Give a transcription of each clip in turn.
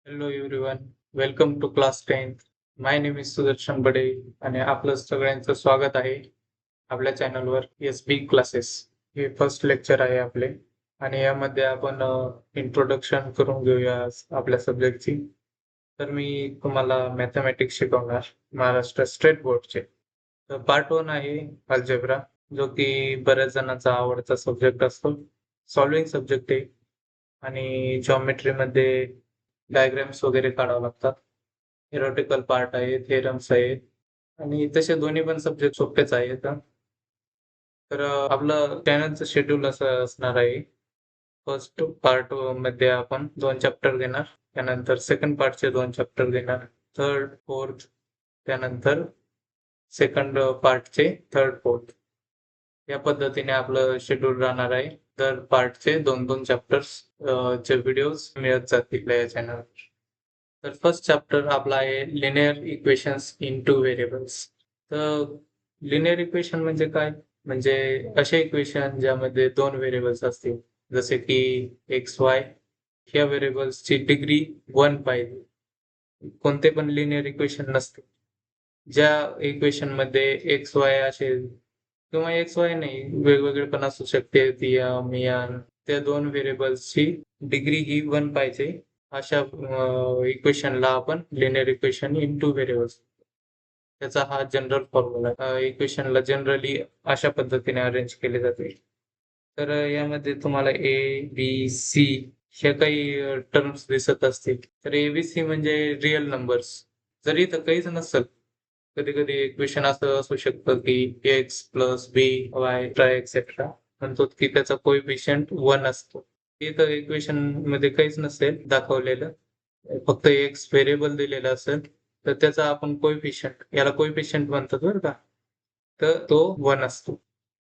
Hello everyone, welcome to class 10th. My name is Sudarshan Bade आणि आपलं सगळ्यांचं स्वागत आहे आपल्या चॅनलवर एस बी क्लासेस. हे फर्स्ट लेक्चर आहे आपले आणि यामध्ये आपण इंट्रोडक्शन करून घेऊया आपल्या सब्जेक्टची. तर मी तुम्हाला मॅथमॅटिक्स शिकवणार महाराष्ट्र स्टेट बोर्डचे. तर पार्ट 1 आहे अल्जेब्रा, जो की बऱ्याच जणांचा आवडता सब्जेक्ट असतो. सॉल्विंग सब्जेक्ट आहे आणि जॉमेट्रीमध्ये डायग्राम्स वगैरे काढावं लागतात. थेरॉटिकल पार्ट आहे, थेरम्स आहेत आणि तसे दोन्ही पण सब्जेक्ट सोपेच आहेत. तर आपलं चॅनलचं शेड्यूल असं असणार आहे. फर्स्ट पार्ट मध्ये आपण 2 चॅप्टर घेणार. त्यानंतर सेकंड पार्टचे 2 चॅप्टर घेणार. थर्ड, फोर्थ त्यानंतर सेकंड पार्टचे थर्ड, फोर्थ या पद्धतीने आपलं शेड्यूल राहणार आहे. दर पार्टचे 2-2 चॅप्टर्स चे व्हिडिओज मिळत जातील या चॅनलवर. तर फर्स्ट चॅप्टर आपला आहे linear equations in two variables. तर लिनियर इक्वेशन म्हणजे काय? म्हणजे असे इक्वेशन ज्यामध्ये 2 व्हेरिएबल्स असतील, जसे की एक्स वाय. ह्या व्हेरिएबल्सची डिग्री 1 पाहिजे. कोणते पण लिनियर इक्वेशन नसते. ज्या इक्वेशन मध्ये एक्स वाय असेल किंवा एक्स वाय नाही, वेगवेगळे पण असू शकते, त्या 2 व्हेरिएबल्सची डिग्री ही 1 पाहिजे. अशा इक्वेशनला आपण linear equation in two variables. त्याचा हा जनरल फॉर्म्युला आहे. इक्वेशनला जनरली अशा पद्धतीने अरेंज केले जाते. तर यामध्ये तुम्हाला ए, बी, सी ह्या काही टर्म्स दिसत असतील. तर ए-बी-सी म्हणजे रिअल नंबर्स. जर इथं काहीच नसेल, कधी-कधी इक्वेशन असं असू शकतं की एक्स प्लस बी वाय एक्सेट्रा म्हणतो की त्याचा कोएफिशियंट 1 असतो. इथं इक्वेशन मध्ये काहीच नसेल दाखवलेलं, फक्त एक्स व्हेरिएबल दिलेला असेल, तर त्याचा आपण कोएफिशियंट, याला कोएफिशियंट म्हणतात बरं का, तर तो 1 असतो.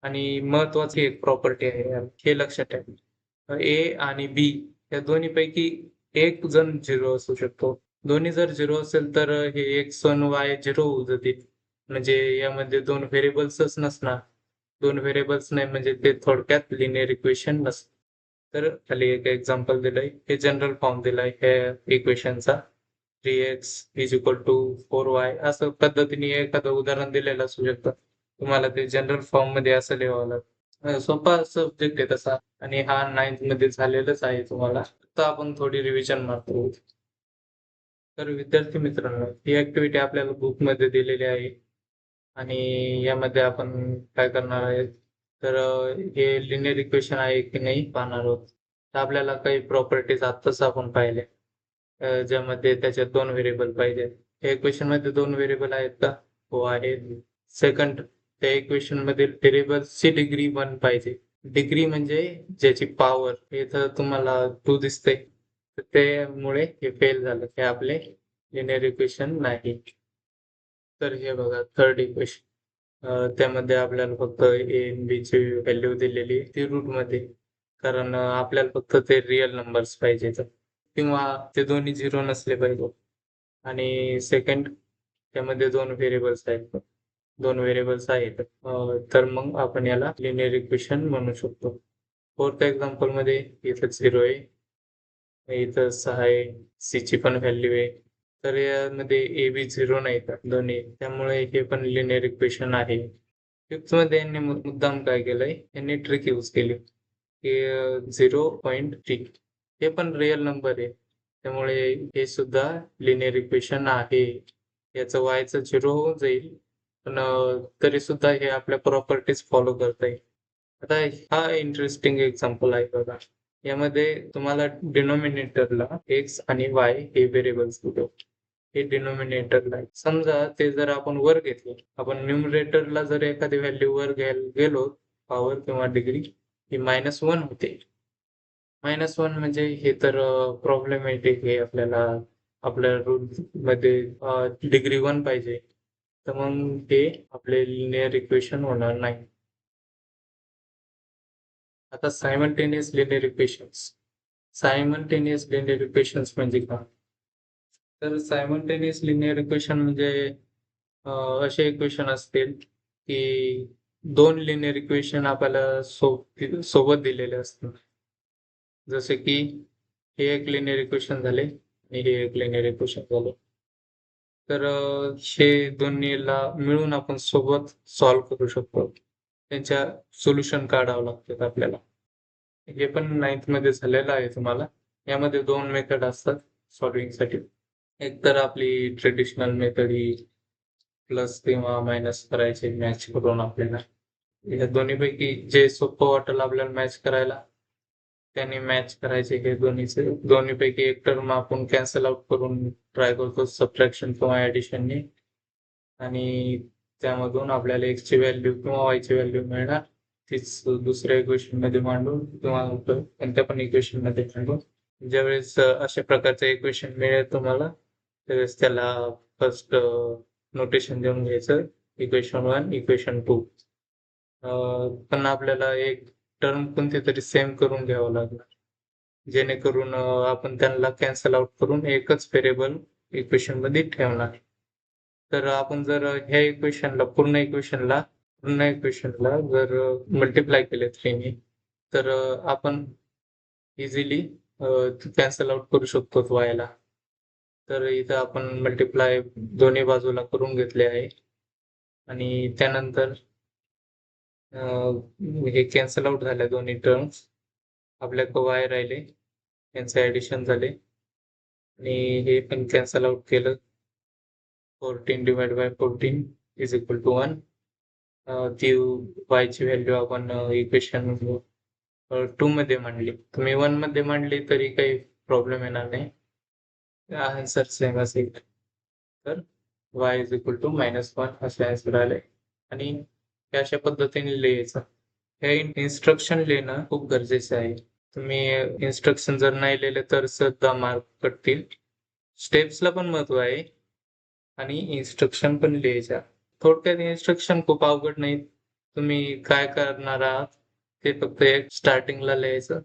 आणि महत्वाची एक प्रॉपर्टी आहे याला, हे लक्षात ठेवा. ए आणि बी या दोन्हीपैकी एक जण 0 असू शकतो. दोन्ही जर 0 असेल तर हे एक्स आणि वाय 0 होऊ जातील. म्हणजे यामध्ये 2 व्हेरिएबल्सच नसणार. 2 व्हेरिएबल्स नाही म्हणजे ते थोडक्यात लिनियर इक्वेशन नसतं. तर खाली एक एक्झाम्पल दिलंय. हे जनरल फॉर्म दिलाय ह्या इक्वेशनचा. 3x is equal to 4y असं पद्धतीने एखादं उदाहरण दिलेलं असू शकतं. तुम्हाला ते जनरल फॉर्म मध्ये असं लिहावं लागतं. सोपा सब्जेक्ट आहे तसा आणि हा 9th मध्ये झालेलाच आहे तुम्हाला. तर आपण थोडी रिव्हिजन मारतो. तर विद्यार्थी मित्रांनो, ही ऍक्टिव्हिटी आपल्याला बुकमध्ये दिलेली आहे आणि यामध्ये आपण काय करणार आहे, तर हे लिनियर इक्वेशन आहे की नाही पाहणार आहोत. तर आपल्याला काही प्रॉपर्टीज आत्ताच आपण पाहिले, ज्यामध्ये त्याच्यात 2 व्हेरिएबल पाहिजे. या इक्वेशन मध्ये 2 व्हेरिएबल आहेत का? हो आहेत. सेकंड, त्या इक्वेशन मध्ये व्हेरिएबल्सची डिग्री 1 पाहिजे. डिग्री म्हणजे ज्याची पॉवर. इथं तुम्हाला 2 दिसते, तर त्यामुळे हे फेल झालं. हे आपले लिनियर इक्वेशन नाही. तर हे बघा थर्ड इक्वेशन. त्यामध्ये आपल्याला फक्त ए आणि बी ची व्हॅल्यू दिलेली आहे ती रूट मध्ये, कारण आपल्याला फक्त ते रिअल नंबर्स पाहिजे किंवा ते दोन्ही 0 नसले पाहिजे. आणि सेकंड, त्यामध्ये 2 व्हेरिएबल्स आहेत. 2 व्हेरिएबल्स आहेत. तर मग आपण याला लिनियर इक्वेशन म्हणू शकतो. फोर्थ एक्झाम्पल मध्ये इथं 0 आहे, इथं 6 आहे, सी ची पण व्हॅल्यू आहे. तर यामध्ये ए बी 0 नाही का दोन्ही, त्यामुळे हे पण लिनियर इक्वेशन आहे. फिफ्थ मध्ये यांनी मुद्दाम काय केलंय, यांनी ट्रिक यूज केली की 0.3 हे पण रिअल नंबर आहे, त्यामुळे हे सुद्धा लिनियर इक्वेशन आहे. याचं वायचं 0 होऊन जाईल, पण तरी सुद्धा हे आपल्या प्रॉपर्टीज फॉलो करता येईल. आता हा इंटरेस्टिंग एक्झाम्पल आहे बघा. यामध्ये तुम्हाला डिनॉमिनेटरला एक्स आणि वाय हे व्हेरिएबल्स दिले. हे डिनॉमिनेटरला आहे. समजा ते जर आपण वर घेतले, आपण न्यूमरेटरला जर एखादी व्हॅल्यू वर घ्यायला गेलो, पॉवर किंवा डिग्री, ही -1 होते. -1 म्हणजे हे तर प्रॉब्लेमॅटिक आहे. आपल्याला आपल्या रूल मध्ये डिग्री 1 पाहिजे, तर मग हे आपले लिनियर इक्वेशन होणार नाही. आता simultaneous linear equations. Simultaneous linear equations म्हणजे काय? तर सायमल्टेनियस लिनियर इक्वेशन म्हणजे असे इक्वेशन असतील की 2 लिनियर इक्वेशन आपल्याला सोबत दिलेले असतात. जसे की हे एक लिनियर इक्वेशन झाले आणि हे एक लिनिअर इक्वेशन झालं. तर हे दोन्हीला मिळून आपण सोबत सॉल्व्ह करू शकतो. त्यांच्या सोल्युशन काढावं लागतात आपल्याला. हे पण 9th मध्ये झालेलं आहे तुम्हाला. यामध्ये 2 मेथड असतात सॉल्व्हिंगसाठी. एक तर आपली ट्रेडिशनल मेथड ही प्लस किंवा मायनस करायचे मॅच करून आपल्याला. या दोन्हीपैकी जे सोपं वाटेल आपल्याला मॅच करायला, त्याने मॅच करायचे हे दोन्हीपैकी एक टर्म आपण कॅन्सल आउट करून ट्राय करतो सबट्रॅक्शन किंवा ॲडिशनने आणि त्यामधून आपल्याला ची व्हॅल्यू किंवा ची व्हॅल्यू मिळणार. तीच दुसऱ्या इक्वेशनमध्ये मांडून किंवा कोणत्या पण इक्वेशनमध्ये मांडून ज्यावेळेस अशा प्रकारचं इक्वेशन मिळेल तुम्हाला, त्यावेळेस त्याला फर्स्ट नोटेशन देऊन घ्यायचं इक्वेशन 1, इक्वेशन 2. पण आपल्याला एक टर्म कोणती तरी सेम करून घ्यावं लागणार. जेणेकरून आपण त्यांना कॅन्सल आउट करून एकच व्हेरिएबल इक्वेशनमध्ये ठेवणार. तर आपण जर ह्या पूर्ण इक्वेशनला जर मल्टिप्लाय केले 3 ने तर आपण इझिली कॅन्सल आउट करू शकतो वायला. तर इथं आपण मल्टिप्लाय दोन्ही बाजूला करून घेतले आहे आणि त्यानंतर हे कॅन्सल आउट झाल्या दोन्ही टर्म्स. आपल्याकडे वाय राहिले, यांचं ॲडिशन झाले आणि हे पण कॅन्सल आउट केलं. 14 divide by 14 is equal to 1. ती वायची व्हॅल्यू आपण इक्वेशन 2 मध्ये मांडली. तुम्ही 1 मध्ये मांडली तरी काही प्रॉब्लेम येणार नाही. आन्सर सेम असेल. तर y इज इक्वल टू -1 असे आन्सर आले आणि हे अशा पद्धतीने लिहायचं. हे इन्स्ट्रक्शन लिहिणं खूप गरजेचं आहे. तुम्ही इन्स्ट्रक्शन जर नाही लिहिले तर सुद्धा मार्क कटतील. स्टेप्सला पण महत्त्व आहे आणि इन्स्ट्रक्शन पण लिहायच्या. थोडक्यात इन्स्ट्रक्शन खूप अवघड नाहीत. तुम्ही काय करणार आहात ते फक्त एक स्टार्टिंगला लिहायचं,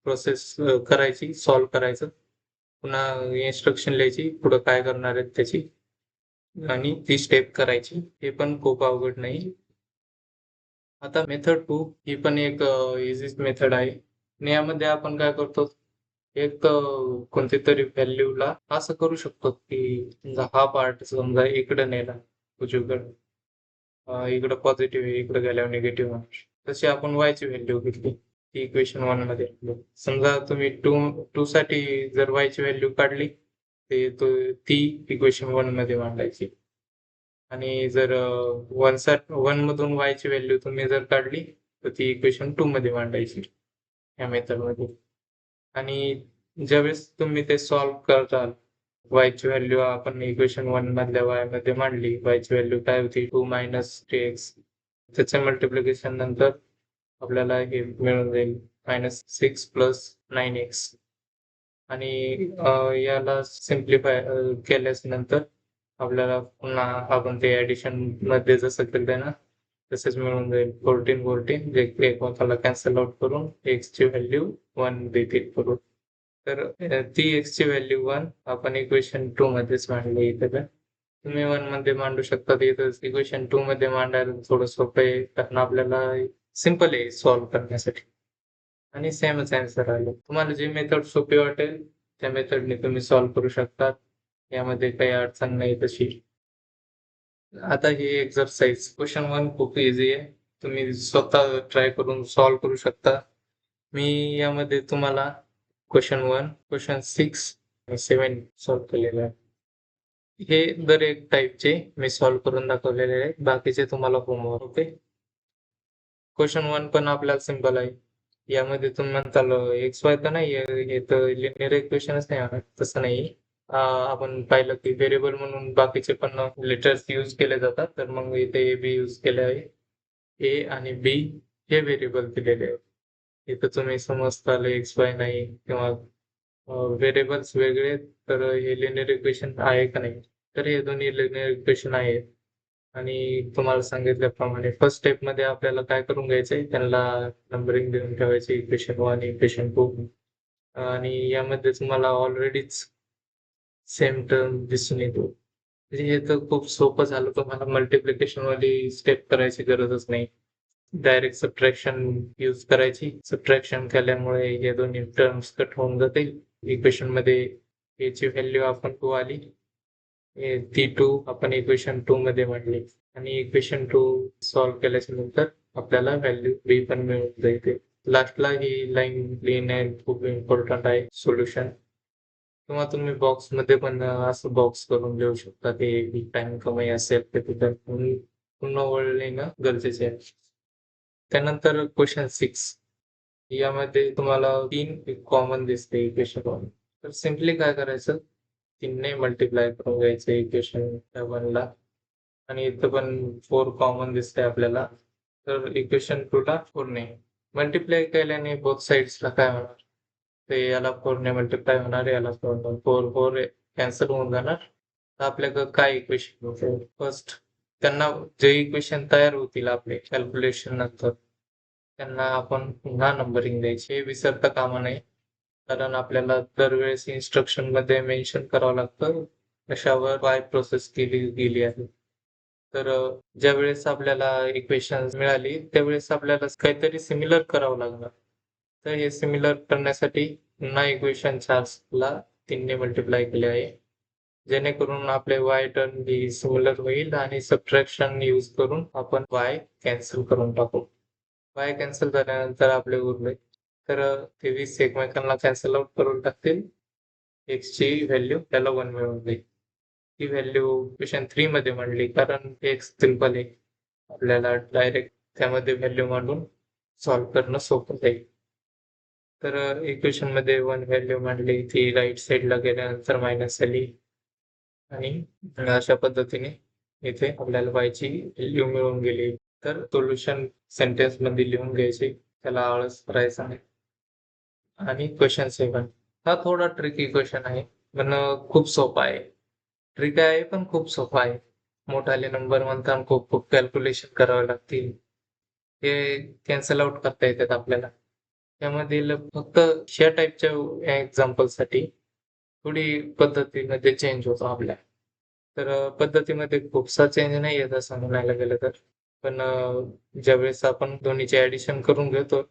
प्रोसेस करायची, सॉल्व्ह करायचं. पुन्हा इन्स्ट्रक्शन लिहायची, पुढं काय करणार आहेत त्याची आणि ती स्टेप करायची. हे पण खूप अवघड नाही. आता मेथड 2 ही पण एक इझीच मेथड आहे आणि यामध्ये आपण काय करतो, एक कोणती तरी व्हॅल्यूला असं करू शकतो की समजा हा पार्ट समजा इकडे नेला उजवीकडे, इकडं पॉझिटिव्ह आहे, इकडे गेल्यावर निगेटिव्ह आहे. तशी आपण वायची व्हॅल्यू घेतली ती इक्वेशन 1 मध्ये. समजा तुम्ही 2 साठी जर वायची व्हॅल्यू काढली ती इक्वेशन 1 मध्ये मांडायची आणि जर 1 मधून वायची व्हॅल्यू तुम्ही जर काढली तर ती इक्वेशन 2 मध्ये मांडायची या मेथडमध्ये. आणि ज्यावेळेस तुम्ही ते सॉल्व्ह करताल, वायची व्हॅल्यू आपण इक्वेशन 1 मधल्या वाय मध्ये मांडली, वायची व्हॅल्यू काय होती 2 - 3x. त्याच्या मल्टिप्लिकेशन नंतर आपल्याला हे मिळून जाईल -6 + 9x आणि याला सिम्प्लिफाय केल्यास नंतर आपल्याला पुन्हा आपण ते ॲडिशन मध्ये जसं केलं ना तसेच मिळून जाईल 14 जे एकमेकाला कॅन्सल आउट करून x ची व्हॅल्यू 1 देतील करून. तर ती x ची व्हॅल्यू 1 आपण इक्वेशन 2 मध्येच मांडली इथं. तुम्ही 1 मध्ये मांडू शकता. इथं इक्वेशन 2 मध्ये मांडायला थोडं सोपं आहे कारण आपल्याला सिंपल आहे सॉल्व्ह करण्यासाठी आणि सेमच आन्सर आले. तुम्हाला जी मेथड सोपी वाटेल त्या मेथडने तुम्ही सॉल्व्ह करू शकता. यामध्ये काही अडचण नाही तशी. आता ही एक्सरसाइज क्वेश्चन 1 खूप इझी आहे. तुम्ही स्वतः ट्राय करून सॉल्व्ह करू शकता. मी यामध्ये तुम्हाला क्वेश्चन 1, क्वेश्चन 6 आणि 7 सॉल्व्ह केलेले आहे. हे दर एक टाइपचे मी सॉल्व्ह करून दाखवलेले आहेत. बाकीचे तुम्हाला होमवर्क. ओके. क्वेश्चन 1 पण आपल्याला सिंपल आहे. यामध्ये तुम्ही म्हणताल XY तर नाही हे तर लिनिअर इक्वेशनच नाही होणार. तसं नाही. आपण पाहिलं की व्हेरिएबल म्हणून बाकीचे पण लेटर्स यूज केले जातात. तर मग इथे A-B यूज केले आहे. A आणि B हे व्हेरिएबल दिलेले आहेत. इथं तुम्ही समजताल XY नाही किंवा व्हेरिएबल्स वेगळे तर हे लिनिअर इक्वेशन आहे का नाही? तर हे दोन्ही लिनिअर इक्वेशन आहेत. आणि तुम्हाला सांगितल्याप्रमाणे फर्स्ट स्टेपमध्ये आपल्याला काय करून घ्यायचंय त्यांना नंबरिंग देऊन ठेवायची इक्वेशन 1, इक्वेशन 2 आणि यामध्ये तुम्हाला ऑलरेडीच सेम टर्म दिसून येतो. म्हणजे हे तर खूप सोपं झालं. तुम्हाला मल्टिप्लिकेशन वाली स्टेप करायची गरजच नाही. डायरेक्ट सबट्रॅक्शन यूज करायची. सबट्रॅक्शन केल्यामुळे हे दोन्ही टर्म्स कट होऊन जातील. इक्वेशन मध्ये याची व्हॅल्यू आपण 2 आली. ती 2 आपण इक्वेशन 2 मध्ये मांडली आणि इक्वेशन 2 सॉल्व्ह केल्याच्या नंतर आपल्याला व्हॅल्यू बी पण मिळून जाते. लास्टला ही लाईन लिहिणे खूप इम्पॉर्टंट आहे सोल्युशन. किंवा तुम्ही बॉक्समध्ये पण असं बॉक्स करून लिहू शकता की टाइम कमी असेल तर तिथं पुन्हा ओळ लिहिणं गरजेचे आहे. त्यानंतर क्वेश्चन 6 यामध्ये तुम्हाला 3 कॉमन दिसते इक्वेशन 1. तर सिम्पली काय करायचं 3 ने मल्टिप्लाय करून घ्यायचं इक्वेशन 1 ला आणि इथं पण 4 कॉमन दिसते आपल्याला. तर इक्वेशन 2 ला 4 ने मल्टिप्लाय केल्याने बोथ साइड्सला काय होणार? ते याला 4 ने मल्टिप्लाय होणार, याला 4 कॅन्सल होऊन जाणार. तर आपल्याकडं काय इक्वेशन होते? फर्स्ट त्यांना जे इक्वेशन तयार होतील आपले कॅल्क्युलेशन नंतर त्यांना आपण पुन्हा नंबरिंग द्यायची. हे विसरता कामा नये. कारण आपल्याला दरवेळेस इन्स्ट्रक्शनमध्ये मेन्शन करावं लागतं कशावर काय प्रोसेस केली गेली आहे. तर ज्यावेळेस आपल्याला इक्वेशन्स मिळाली त्यावेळेस आपल्याला काहीतरी सिमिलर करावं लागणार. तर हे सिमिलर करण्यासाठी पुन्हा इक्वेशन 4ला 3 ने मल्टिप्लाय केले आहे. जेणेकरून आपले y टर्म ही सिमिलर होईल आणि सबट्रॅक्शन यूज करून आपण y कॅन्सल करून टाकू. y कॅन्सल झाल्यानंतर आपले उरले तर ते 20 एकमेकांना कॅन्सल आउट करून टाकतील. x ची व्हॅल्यू त्याला 1 मिळून जाईल. ती व्हॅल्यू इक्वेशन 3 मध्ये मांडली कारण x सिंपल आहे. आपल्याला डायरेक्ट त्यामध्ये व्हॅल्यू मांडून सॉल्व्ह करणं सोपं जाईल. तर इक्वेशन मध्ये 1 व्हॅल्यू मांडली ती राईट साइडला गेल्यानंतर मायनस आली आणि अशा पद्धतीने इथे आपल्याला y ची व्हॅल्यू मिळून गेली. तर सोल्युशन सेंटेन्स मध्ये लिहून घ्यायचे, त्याला आळस करायचा नाही. आणि क्वेश्चन 7 हा थोडा ट्रिकी क्वेश्चन आहे पण खूप सोपा आहे. ट्रिक आहे पण खूप सोपा आहे. मोठाले नंबर म्हणताना खूप खूप कॅल्क्युलेशन करावे लागतील. हे कॅन्सल आउट करता येतात आपल्याला. त्यामधील फक्त ह्या टाईपच्या एक्झाम्पलसाठी थोडी पद्धतीमध्ये चेंज होतो आपल्या. तर पद्धतीमध्ये खूपसा चेंज नाही येत असं म्हणायला गेलं तर. पण ज्यावेळेस आपण दोन्हीचे ॲडिशन करून घेतो,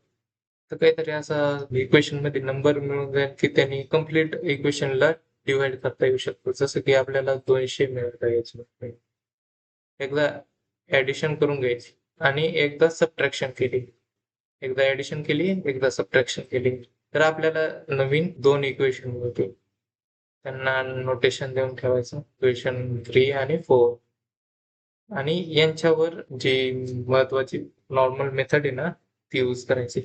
तर काहीतरी असा इक्वेशनमध्ये नंबर मिळून जाईल की त्यांनी कंप्लीट इक्वेशनला डिव्हाईड करता येऊ शकतो. जसं की आपल्याला 200 मिळतं याच्यामध्ये. एकदा ॲडिशन करून घ्यायची आणि एकदा सबट्रॅक्शन केली. एकदा ॲडिशन केली, एकदा सबट्रॅक्शन केली. तर आपल्याला नवीन 2 इक्वेशन मिळतील. त्यांना नोटेशन देऊन ठेवायचं इक्वेशन 3 आणि 4 आणि यांच्यावर जी महत्त्वाची नॉर्मल मेथड आहे ना, ती यूज करायची.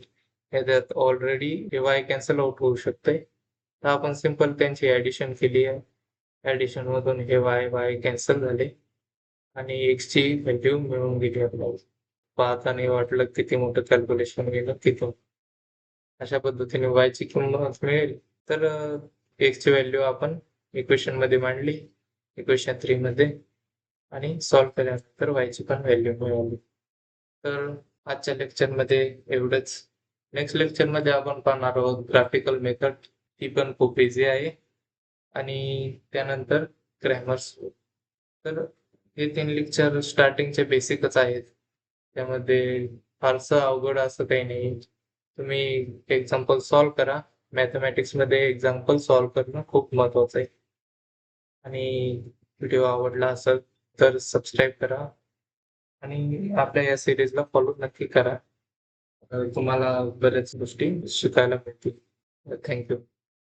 ह्याच्यात ऑलरेडी हे y कॅन्सल आउट होऊ शकतंय. तर आपण सिंपल त्यांची ॲडिशन केली आहे. ॲडिशनमधून हे y कॅन्सल झाले आणि x ची व्हॅल्यू मिळून गेली आपल्याला. पाहताना वाटलं किती मोठं कॅल्क्युलेशन केलं तिथून. अशा पद्धतीने y ची किंमत मिळेल. तर x ची व्हॅल्यू आपण इक्वेशनमध्ये मांडली, इक्वेशन 3 मध्ये आणि सॉल्व्ह केल्यानंतर y ची पण व्हॅल्यू मिळाली. तर आजच्या लेक्चरमध्ये एवढंच. नेक्स्ट लेक्चरमध्ये आपण पाहणार आहोत ग्राफिकल मेथड. ती पण खूप इझी आहे आणि त्यानंतर ग्रॅमर्स. तर हे 3 लेक्चर स्टार्टिंगचे बेसिकच आहेत. त्यामध्ये फारसं अवघड असं काही नाही. तुम्ही एक्झाम्पल सॉल्व्ह करा. मॅथेमॅटिक्समध्ये एक्झाम्पल सॉल्व्ह करणं खूप महत्त्वाचं आहे. आणि व्हिडिओ आवडला असेल तर सबस्क्राईब करा आणि आपल्या या सिरीजला फॉलो नक्की करा. तुम्हाला बऱ्याच गोष्टी शिकायला मिळतील. Thank you.